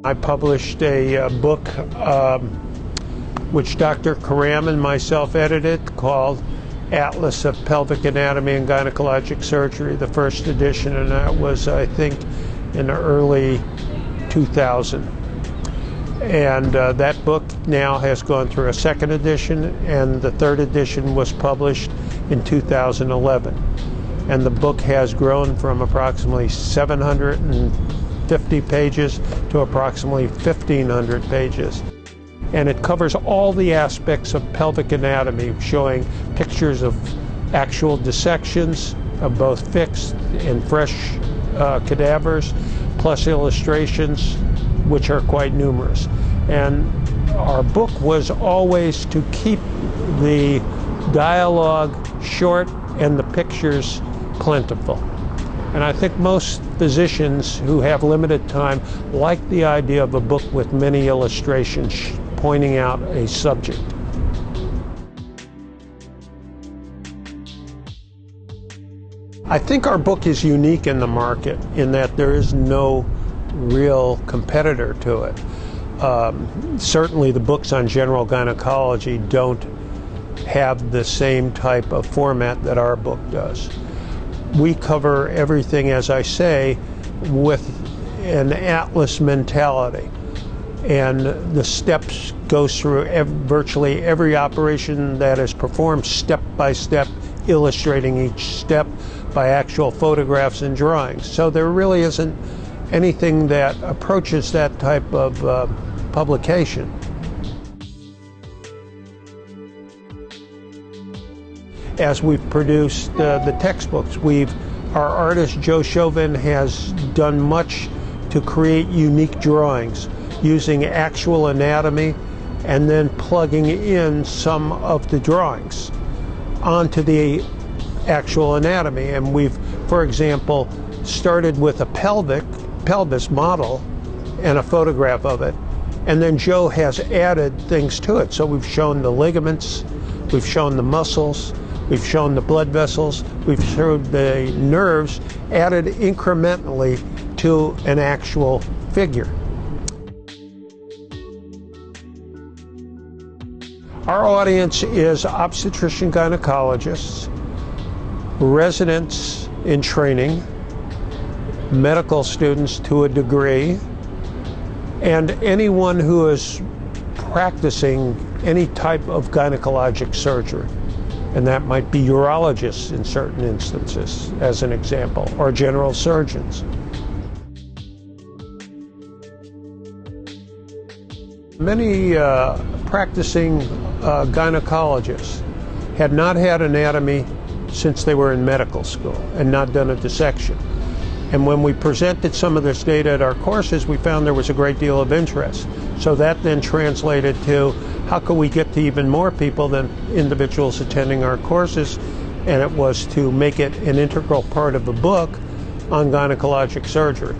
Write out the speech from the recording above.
I published a book which Dr. Karam and myself edited called Atlas of Pelvic Anatomy and Gynecologic Surgery, the first edition, and that was, I think, in early 2000. And that book now has gone through a second edition, and the third edition was published in 2011. And the book has grown from approximately 750 pages to approximately 1,500 pages. And it covers all the aspects of pelvic anatomy, showing pictures of actual dissections of both fixed and fresh cadavers, plus illustrations, which are quite numerous. And our book was always to keep the dialogue short and the pictures plentiful. And I think most physicians who have limited time like the idea of a book with many illustrations pointing out a subject. I think our book is unique in the market in that there is no real competitor to it. Certainly the books on general gynecology don't have the same type of format that our book does. We cover everything, as I say, with an atlas mentality. And the steps goes through virtually every operation that is performed step by step, illustrating each step by actual photographs and drawings. So there really isn't anything that approaches that type of publication. As we've produced the textbooks, our artist Joe Chauvin has done much to create unique drawings using actual anatomy and then plugging in some of the drawings onto the actual anatomy. And we've, for example, started with a pelvis model and a photograph of it, and then Joe has added things to it. So we've shown the ligaments, we've shown the muscles, we've shown the blood vessels, we've shown the nerves, added incrementally to an actual figure. Our audience is obstetrician gynecologists, residents in training, medical students to a degree, and anyone who is practicing any type of gynecologic surgery. And that might be urologists in certain instances, as an example, or general surgeons. Many practicing gynecologists had not had anatomy since they were in medical school and not done a dissection. And when we presented some of this data at our courses, we found there was a great deal of interest. So that then translated to how could we get to even more people than individuals attending our courses, and it was to make it an integral part of the book on gynecologic surgery.